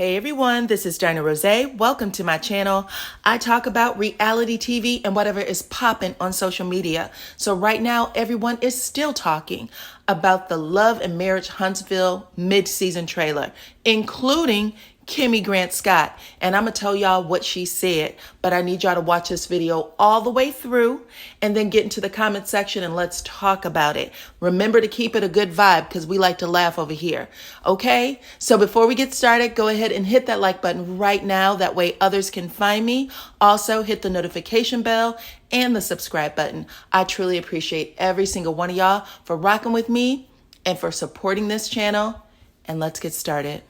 Hey everyone, this is DyanaRozay. Welcome to my channel. I talk about reality TV and whatever is popping on social media. So right now, everyone is still talking about the Love and Marriage Huntsville mid-season trailer, including Kimmy Grant Scott. And I'm going to tell y'all what she said, but I need y'all to watch this video all the way through and then get into the comment section and let's talk about it. Remember to keep it a good vibe because we like to laugh over here. Okay? So before we get started, go ahead and hit that like button right now. That way others can find me. Also hit the notification bell and the subscribe button. I truly appreciate every single one of y'all for rocking with me and for supporting this channel. And let's get started.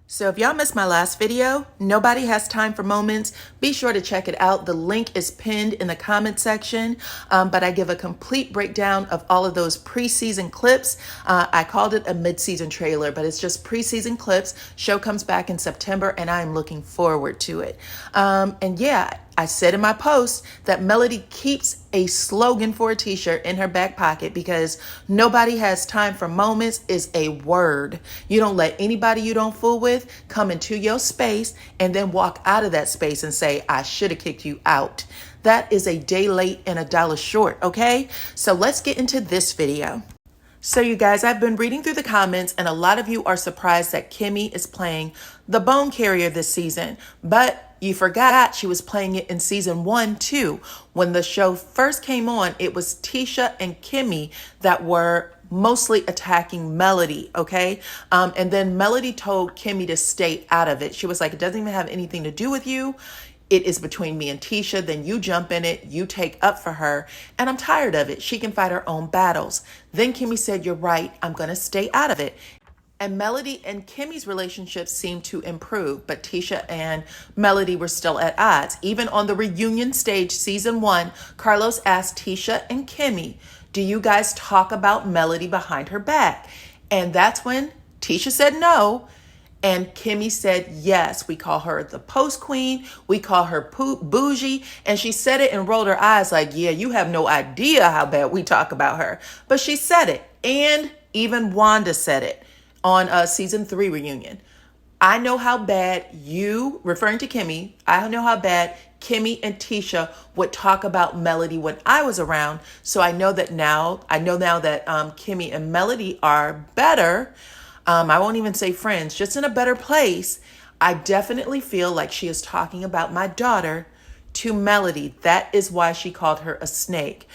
So if y'all missed my last video, Nobody Has Time for Moments, be sure to check it out. The link is pinned in the comment section, but I give a complete breakdown of all of those preseason clips. I called it a mid-season trailer, but it's just preseason clips. Show comes back in September, and I'm looking forward to it. And yeah, I said in my post that Melody keeps a slogan for a t-shirt in her back pocket because nobody has time for moments is a word. You don't let anybody you don't fool with come into your space and then walk out of that space and say, I should have kicked you out. That is a day late and a dollar short, okay? So let's get into this video. So you guys, I've been reading through the comments and a lot of you are surprised that Kimmy is playing the bone carrier this season, but you forgot she was playing it in season 1 too. When the show first came on, it was Tisha and Kimmy that were mostly attacking Melody, okay? And then Melody told Kimmy to stay out of it. She was like, it doesn't even have anything to do with you. It is between me and Tisha. Then you jump in it, you take up for her, and I'm tired of it. She can fight her own battles. Then Kimmy said, you're right, I'm gonna stay out of it. And Melody and Kimmy's relationship seemed to improve, but Tisha and Melody were still at odds. Even on the reunion stage, season 1, Carlos asked Tisha and Kimmy, do you guys talk about Melody behind her back? And that's when Tisha said no. And Kimmy said, yes, we call her the post queen. We call her bougie. And she said it and rolled her eyes like, yeah, you have no idea how bad we talk about her. But she said it. And even Wanda said it on season 3 reunion. I know how bad you, referring to Kimmy, I know how bad Kimmy and Tisha would talk about Melody when I was around. So I know now that Kimmy and Melody are better. I won't even say friends, just in a better place. I definitely feel like she is talking about my daughter to Melody. That is why she called her a snake.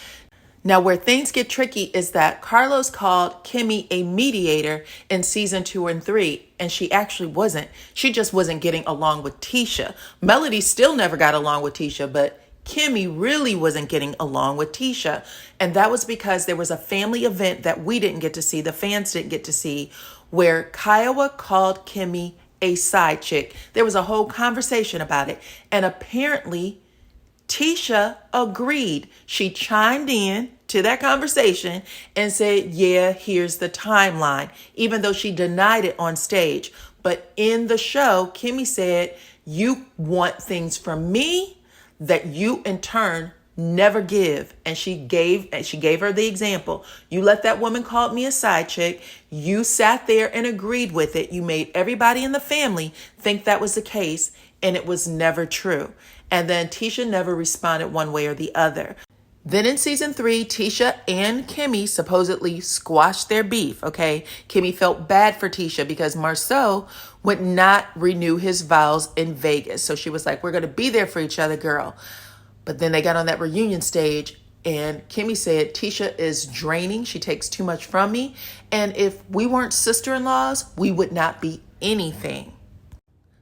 Now, where things get tricky is that Carlos called Kimmy a mediator in season 2 and 3, and she actually wasn't. She just wasn't getting along with Tisha. Melody still never got along with Tisha, but Kimmy really wasn't getting along with Tisha. And that was because there was a family event that we didn't get to see, the fans didn't get to see, where Kiowa called Kimmy a side chick. There was a whole conversation about it. And apparently, Tisha agreed. She chimed in to that conversation and said, yeah, here's the timeline, even though she denied it on stage. But in the show, Kimmy said, you want things from me that you in turn never give. And she gave her the example. You let that woman call me a side chick. You sat there and agreed with it. You made everybody in the family think that was the case, and it was never true. And then Tisha never responded one way or the other. Then in season 3, Tisha and Kimmy supposedly squashed their beef, okay? Kimmy felt bad for Tisha because Marsau would not renew his vows in Vegas. So she was like, we're going to be there for each other, girl. But then they got on that reunion stage and Kimmy said, Tisha is draining. She takes too much from me. And if we weren't sister-in-laws, we would not be anything.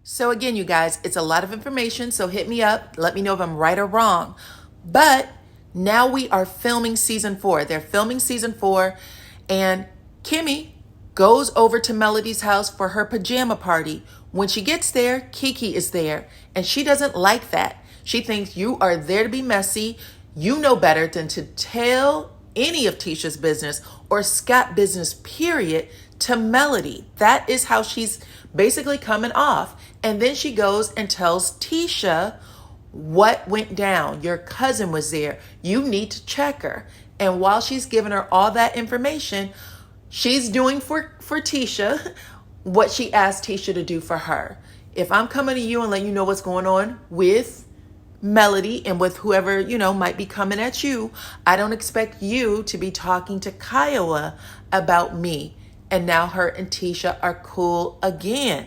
So again, you guys, it's a lot of information. So hit me up. Let me know if I'm right or wrong. But now we are filming season 4. They're filming season 4. And Kimmy goes over to Melody's house for her pajama party. When she gets there, Kiki is there. And she doesn't like that. She thinks you are there to be messy. You know better than to tell any of Tisha's business or Scott business, period, to Melody. That is how she's basically coming off. And then she goes and tells Tisha what went down. Your cousin was there. You need to check her. And while she's giving her all that information, she's doing for Tisha what she asked Tisha to do for her. If I'm coming to you and letting you know what's going on with Melody and with whoever, might be coming at you, I don't expect you to be talking to Kiowa about me. And now her and Tisha are cool again.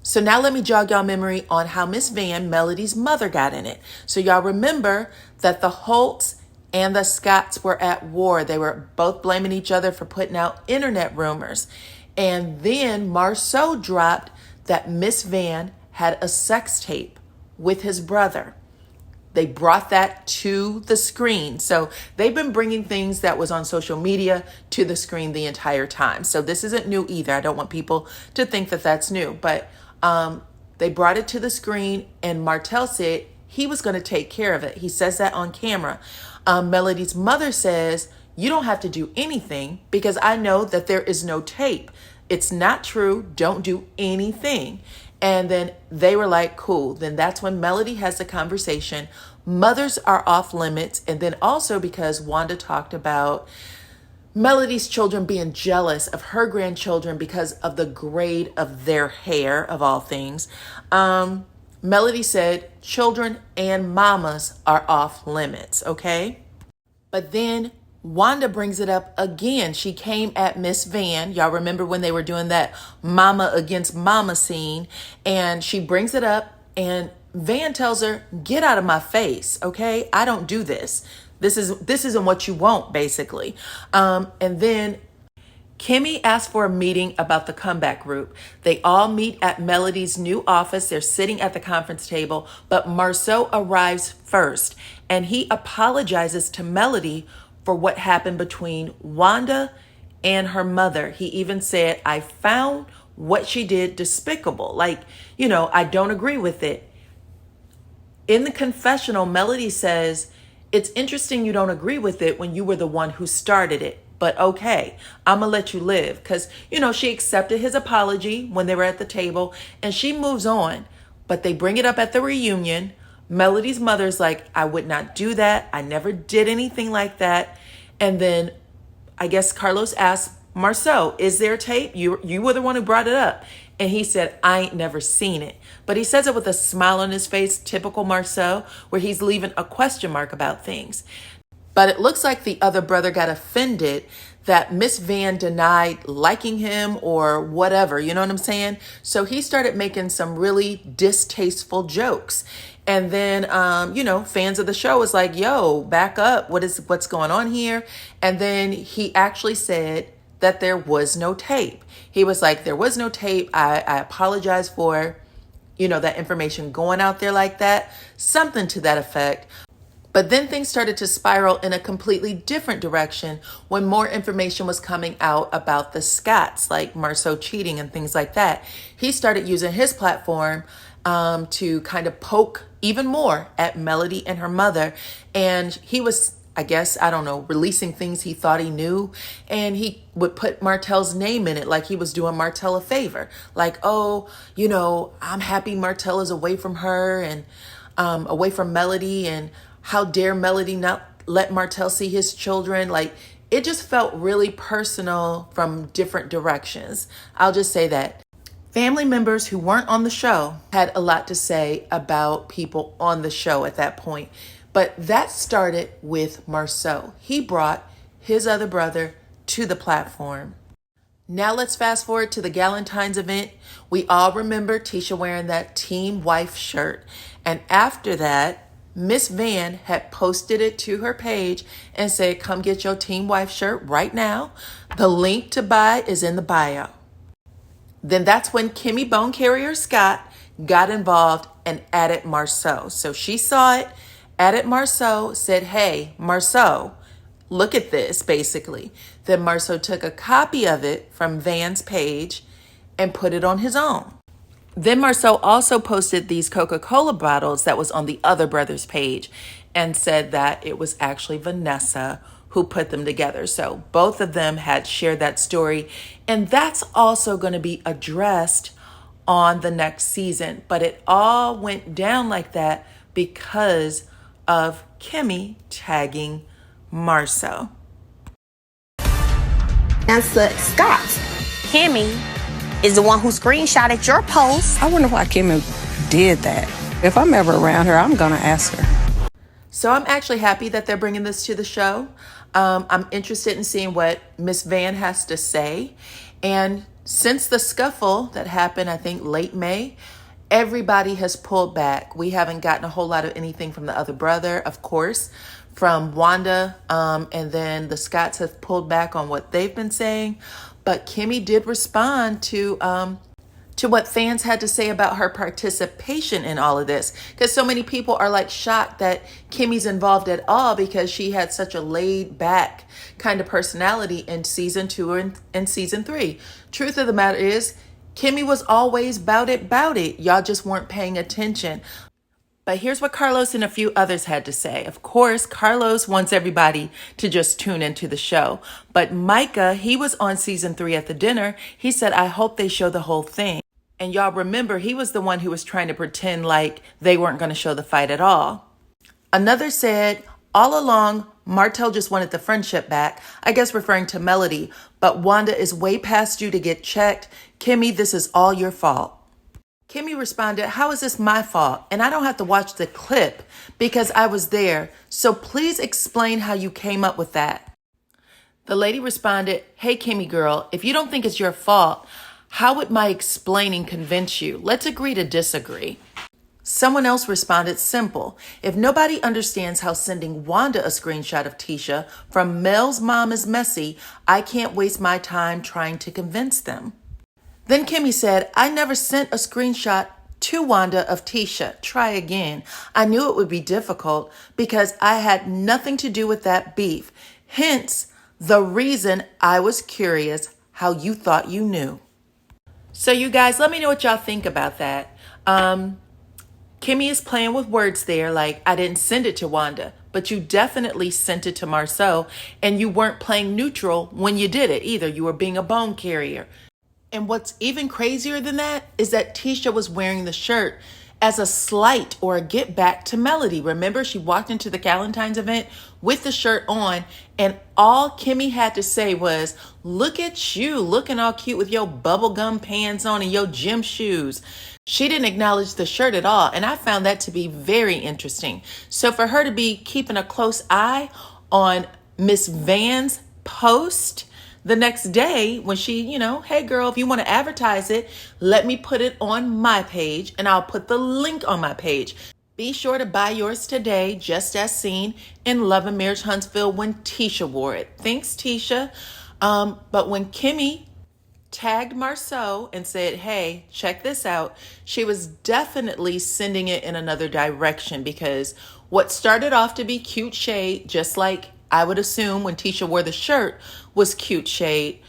So now let me jog y'all memory on how Miss Van, Melody's mother, got in it. So y'all remember that the Holts and the Scotts were at war. They were both blaming each other for putting out internet rumors. And then Marsau dropped that Miss Van had a sex tape with his brother. They brought that to the screen. So they've been bringing things that was on social media to the screen the entire time. So this isn't new either. I don't want people to think that that's new. But they brought it to the screen, and Martell said he was going to take care of it. He says that on camera. Melody's mother says, you don't have to do anything because I know that there is no tape. It's not true. Don't do anything. And then they were like, cool. Then that's when Melody has the conversation. Mothers are off limits. And then also because Wanda talked about Melody's children being jealous of her grandchildren because of the grade of their hair, of all things. Melody said children and mamas are off limits, okay? But then Wanda brings it up again. She came at Miss Van. Y'all remember when they were doing that mama against mama scene, and she brings it up, and Van tells her, get out of my face, okay? I don't do this. This isn't what you want, basically. And then Kimmy asked for a meeting about the comeback group. They all meet at Melody's new office. They're sitting at the conference table, but Marsau arrives first, and he apologizes to Melody for what happened between Wanda and her mother. He even said, I found what she did despicable. I don't agree with it. In the confessional, Melody says, it's interesting you don't agree with it when you were the one who started it. But okay, I'm going to let you live. Because, she accepted his apology when they were at the table and she moves on. But they bring it up at the reunion. Melody's mother's like, I would not do that. I never did anything like that. And then I guess Carlos asked Marsau, is there tape? You were the one who brought it up. And he said, I ain't never seen it. But he says it with a smile on his face, typical Marsau, where he's leaving a question mark about things. But it looks like the other brother got offended that Miss Van denied liking him or whatever, you know what I'm saying? So he started making some really distasteful jokes. And then, fans of the show was like, yo, back up. What's going on here? And then he actually said that there was no tape. He was like, there was no tape. I apologize for, that information going out there like that. Something to that effect. But then things started to spiral in a completely different direction when more information was coming out about the Scotts, like Marsau cheating and things like that. He started using his platform to kind of poke even more at Melody and her mother. And he was, releasing things he thought he knew. And he would put Martell's name in it like he was doing Martell a favor. Like, I'm happy Martell is away from her and away from Melody, and how dare Melody not let Martell see his children? Like, it just felt really personal from different directions. I'll just say that. Family members who weren't on the show had a lot to say about people on the show at that point. But that started with Marsau. He brought his other brother to the platform. Now let's fast forward to the Galentine's event. We all remember Tisha wearing that Team Wife shirt. And after that, Miss Van had posted it to her page and said, come get your Team Wife shirt right now. The link to buy is in the bio. Then that's when Kimmy Bone Carrier Scott got involved and added Marsau. So she saw it, added Marsau, said, hey, Marsau, look at this, basically. Then Marsau took a copy of it from Van's page and put it on his own. Then Marsau also posted these Coca-Cola bottles that was on the other brother's page and said that it was actually Vanessa who put them together. So both of them had shared that story, and that's also going to be addressed on the next season. But it all went down like that because of Kimmy tagging Marsau. That's Scott. Kimmy is the one who screenshotted your post. I wonder why Kimmy did that. If I'm ever around her, I'm going to ask her. So I'm actually happy that they're bringing this to the show. I'm interested in seeing what Miss Van has to say. And since the scuffle that happened, I think late May, everybody has pulled back. We haven't gotten a whole lot of anything from the other brother, of course, from Wanda. And then the Scotts have pulled back on what they've been saying. But Kimmy did respond to what fans had to say about her participation in all of this. Because so many people are like shocked that Kimmy's involved at all because she had such a laid back kind of personality in season 2 and season 3. Truth of the matter is, Kimmy was always bout it. Y'all just weren't paying attention. But here's what Carlos and a few others had to say. Of course, Carlos wants everybody to just tune into the show. But Micah, he was on season 3 at the dinner. He said, I hope they show the whole thing. And y'all remember, he was the one who was trying to pretend like they weren't going to show the fight at all. Another said, all along, Martell just wanted the friendship back, I guess referring to Melody. But Wanda is way past due to get checked. Kimmy, this is all your fault. Kimmy responded, how is this my fault? And I don't have to watch the clip because I was there. So please explain how you came up with that. The lady responded, hey, Kimmy girl, if you don't think it's your fault, how would my explaining convince you? Let's agree to disagree. Someone else responded, simple. If nobody understands how sending Wanda a screenshot of Tisha from Mel's mom is messy, I can't waste my time trying to convince them. Then Kimmy said, I never sent a screenshot to Wanda of Tisha. Try again. I knew it would be difficult because I had nothing to do with that beef. Hence, the reason I was curious how you thought you knew. So you guys, let me know what y'all think about that. Kimmy is playing with words there, like I didn't send it to Wanda, but you definitely sent it to Marsau, and you weren't playing neutral when you did it either. You were being a bone carrier. And what's even crazier than that is that Tisha was wearing the shirt as a slight or a get back to Melody. Remember, she walked into the Galentine's event with the shirt on, and all Kimmy had to say was, look at you looking all cute with your bubblegum pants on and your gym shoes. She didn't acknowledge the shirt at all, and I found that to be very interesting. So for her to be keeping a close eye on Miss Van's post the next day when she, hey girl, if you want to advertise it, let me put it on my page and I'll put the link on my page. Be sure to buy yours today, just as seen in Love and Marriage Huntsville when Tisha wore it. Thanks, Tisha. But when Kimmy tagged Marsau and said, hey, check this out, she was definitely sending it in another direction, because what started off to be cute shade, just like I would assume when Tisha wore the shirt, was cute shade.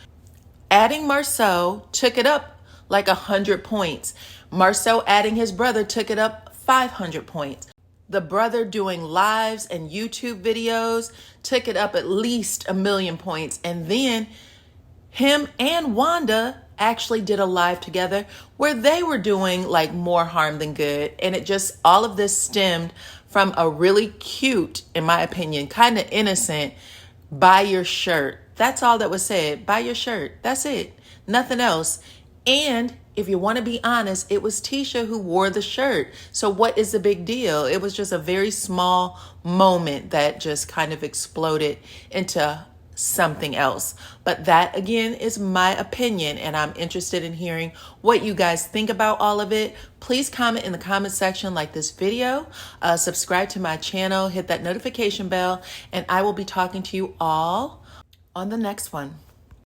Adding Marsau took it up like 100 points. Marsau adding his brother took it up 500 points. The brother doing lives and YouTube videos took it up at least 1,000,000 points. And then him and Wanda actually did a live together where they were doing like more harm than good. And it just, all of this stemmed from a really cute, in my opinion, kind of innocent, buy your shirt. That's all that was said. Buy your shirt. That's it. Nothing else. And if you want to be honest, it was Tisha who wore the shirt. So what is the big deal? It was just a very small moment that just kind of exploded into something else. But that, again, is my opinion, and I'm interested in hearing what you guys think about all of it. Please comment in the comment section, like this video, subscribe to my channel, hit that notification bell, and I will be talking to you all on the next one.